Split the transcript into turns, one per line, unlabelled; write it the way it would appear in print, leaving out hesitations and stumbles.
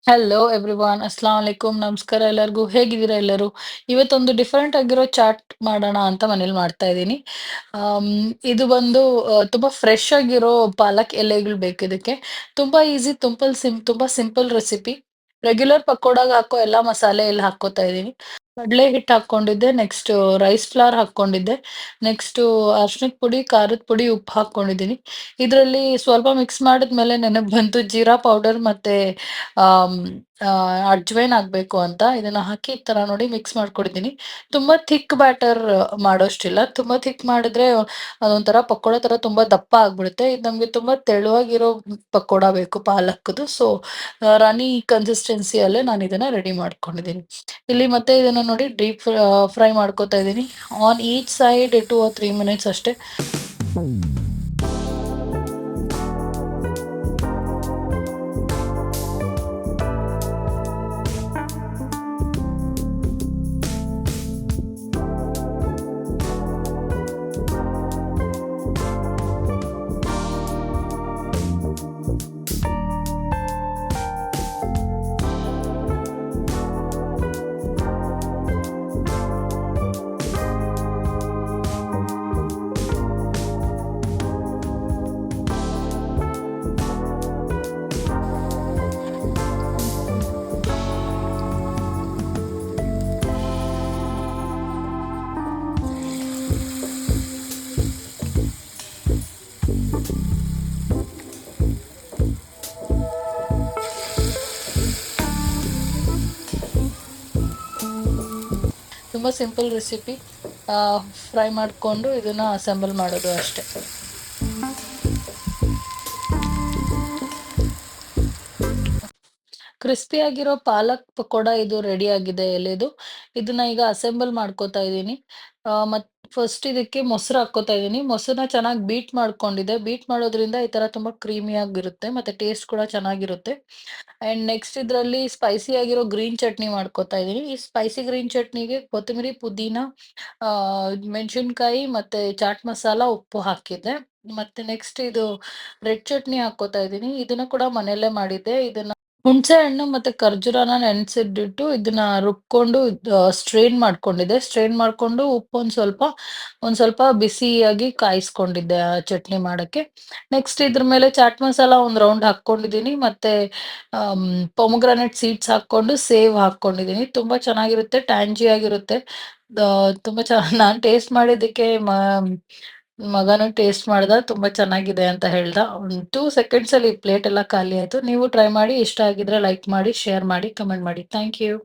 Hello everyone ಅಸ್ಸಲಾಂ ವಲೈಕುಂ ನಮಸ್ಕಾರ ಎಲ್ಲರಿಗೂ ಹೇಗಿದ್ದೀರಾ ಎಲ್ಲರೂ. ಇವತ್ತೊಂದು ಡಿಫರೆಂಟ್ ಆಗಿರೋ ಚಾಟ್ ಮಾಡೋಣ ಅಂತ ಮನೇಲಿ ಮಾಡ್ತಾ ಇದ್ದೀನಿ. ಆಮ್, ಇದು ಬಂದು ತುಂಬಾ ಫ್ರೆಶ್ ಆಗಿರೋ ಪಾಲಕ್ ಎಲೆಗಳು ಬೇಕು ಇದಕ್ಕೆ. ತುಂಬಾ ಈಸಿ ತುಂಬಾ ಸಿಂಪಲ್ ರೆಸಿಪಿ. ರೆಗ್ಯುಲರ್ ಪಕೋಡಾಗ ಹಾಕೋ ಎಲ್ಲಾ ಮಸಾಲೆ ಇಲ್ಲಿ ಹಾಕೋತಾ ಇದ್ದೀನಿ. ಕಡಲೆ ಹಿಟ್ಟು ಹಾಕೊಂಡಿದ್ದೆ, ನೆಕ್ಸ್ಟ್ ರೈಸ್ ಫ್ಲವರ್ ಹಾಕೊಂಡಿದ್ದೆ, ನೆಕ್ಸ್ಟ್ ಅರ್ಶಿನದ ಪುಡಿ, ಖಾರದ ಪುಡಿ, ಉಪ್ಪು ಹಾಕೊಂಡಿದ್ದೀನಿ. ಇದರಲ್ಲಿ ಸ್ವಲ್ಪ ಮಿಕ್ಸ್ ಮಾಡಿದ್ಮೇಲೆ ನೆನಪು ಬಂತು ಜೀರಾ ಪೌಡರ್ ಮತ್ತೆ ಆಮ್, ಅಜ್ವೈನ್ ಹಾಕ್ಬೇಕು ಅಂತ. ಇದನ್ನ ಹಾಕಿ ಈ ತರ ನೋಡಿ ಮಿಕ್ಸ್ ಮಾಡ್ಕೊಂಡಿದ್ದೀನಿ. ತುಂಬಾ ಥಿಕ್ ಬ್ಯಾಟರ್ ಮಾಡೋಷ್ಟಿಲ್ಲ. ತುಂಬಾ ಥಿಕ್ ಮಾಡಿದ್ರೆ ಅದೊಂಥರ ಪಕೋಡ ತರ ತುಂಬಾ ದಪ್ಪ ಆಗ್ಬಿಡುತ್ತೆ. ಇದು ನಮ್ಗೆ ತುಂಬಾ ತೆಳುವಾಗಿರೋ ಪಕೋಡ ಬೇಕು ಪಾಲಕ್ದು. ಸೊ ರಾನಿ ಕನ್ಸಿಸ್ಟೆನ್ಸಿಯಲ್ಲೇ ನಾನು ಇದನ್ನ ರೆಡಿ ಮಾಡ್ಕೊಂಡಿದ್ದೀನಿ. ಇಲ್ಲಿ ಮತ್ತೆ ಇದನ್ನ ನೋಡಿ ಡೀಪ್ ಫ್ರೈ ಮಾಡ್ಕೊತಾ ಇದ್ದೀನಿ. On each side 2 or 3 minutes ಅಷ್ಟೇ. ತುಂಬಾ ಸಿಂಪಲ್ ರೆಸಿಪಿ. ಫ್ರೈ ಮಾಡಿಕೊಂಡು ಇದನ್ನ ಅಸೆಂಬಲ್ ಮಾಡೋದು ಅಷ್ಟೇ. ಕ್ರಿಸ್ಪಿ ಆಗಿರೋ ಪಾಲಕ್ ಪಕೋಡ ಇದು ರೆಡಿ ಆಗಿದೆ ಎಲೆದು. ಇದನ್ನ ಈಗ ಅಸೆಂಬಲ್ ಮಾಡ್ಕೋತಾ ಇದ್ದೀನಿ. ಮತ್ ಫಸ್ಟ್ ಇದಕ್ಕೆ ಮೊಸರು ಹಾಕ್ಕೋತಾ ಇದ್ದೀನಿ. ಮೊಸರನ್ನ ಚೆನ್ನಾಗಿ ಬೀಟ್ ಮಾಡ್ಕೊಂಡಿದ್ದೆ. ಬೀಟ್ ಮಾಡೋದ್ರಿಂದ ಈ ತರ ತುಂಬಾ ಕ್ರೀಮಿ ಆಗಿರುತ್ತೆ ಮತ್ತೆ ಟೇಸ್ಟ್ ಕೂಡ ಚೆನ್ನಾಗಿರುತ್ತೆ. ಅಂಡ್ ನೆಕ್ಸ್ಟ್ ಇದರಲ್ಲಿ ಸ್ಪೈಸಿ ಆಗಿರೋ ಗ್ರೀನ್ ಚಟ್ನಿ ಮಾಡ್ಕೋತಾ ಇದ್ದೀನಿ. ಈ ಸ್ಪೈಸಿ ಗ್ರೀನ್ ಚಟ್ನಿಗೆ ಕೊತ್ತಂಬರಿ, ಪುದೀನ, ಆ ಮೆಣಸಿನಕಾಯಿ ಮತ್ತೆ ಚಾಟ್ ಮಸಾಲ, ಉಪ್ಪು ಹಾಕಿದ್ದೆ. ಮತ್ತೆ ನೆಕ್ಸ್ಟ್ ಇದು ರೆಡ್ ಚಟ್ನಿ ಹಾಕ್ಕೋತಾ ಇದ್ದೀನಿ. ಇದನ್ನ ಕೂಡ ಮನೆಯಲ್ಲೇ ಮಾಡಿದ್ದೆ. ಇದನ್ನ ಹುಣಸೆ ಹಣ್ಣು ಮತ್ತೆ ಖರ್ಜೂರನ ನೆನೆಸಿಟ್ಟಿಟ್ಟು ಇದನ್ನ ರುಬ್ಕೊಂಡು ಸ್ಟ್ರೈನ್ ಮಾಡ್ಕೊಂಡಿದ್ದೆ. ಸ್ಟ್ರೈನ್ ಮಾಡ್ಕೊಂಡು ಉಪ್ಪು ಒಂದ್ ಸ್ವಲ್ಪ ಬಿಸಿಯಾಗಿ ಕಾಯಿಸ್ಕೊಂಡಿದ್ದೆ ಆ ಚಟ್ನಿ ಮಾಡಕ್ಕೆ. ನೆಕ್ಸ್ಟ್ ಇದ್ರ ಮೇಲೆ ಚಾಟ್ ಮಸಾಲ ಒಂದ್ ರೌಂಡ್ ಹಾಕ್ಕೊಂಡಿದ್ದೀನಿ. ಮತ್ತೆ ಆಮ್, ಪೊಮಗ್ರಾನೇಟ್ ಸೀಡ್ಸ್ ಹಾಕೊಂಡು ಸೇವ್ ಹಾಕೊಂಡಿದ್ದೀನಿ. ತುಂಬಾ ಚೆನ್ನಾಗಿರುತ್ತೆ, ಟ್ಯಾಂಜಿ ಆಗಿರುತ್ತೆ. ತುಂಬಾ ನಾನ್ ಟೇಸ್ಟ್ ಮಾಡಿದ್ದಕ್ಕೆ ಮಗನು ಟೇಸ್ಟ್ ಮಾಡ್ದ. ತುಂಬಾ ಚೆನ್ನಾಗಿದೆ ಅಂತ ಹೇಳ್ದ. ಒಂದು 2 seconds ಅಲ್ಲಿ ಪ್ಲೇಟ್ ಎಲ್ಲ ಖಾಲಿ ಆಯ್ತು. ನೀವು ಟ್ರೈ ಮಾಡಿ. ಇಷ್ಟ ಆಗಿದ್ರೆ ಲೈಕ್ ಮಾಡಿ, ಶೇರ್ ಮಾಡಿ, ಕಮೆಂಟ್ ಮಾಡಿ. Thank you.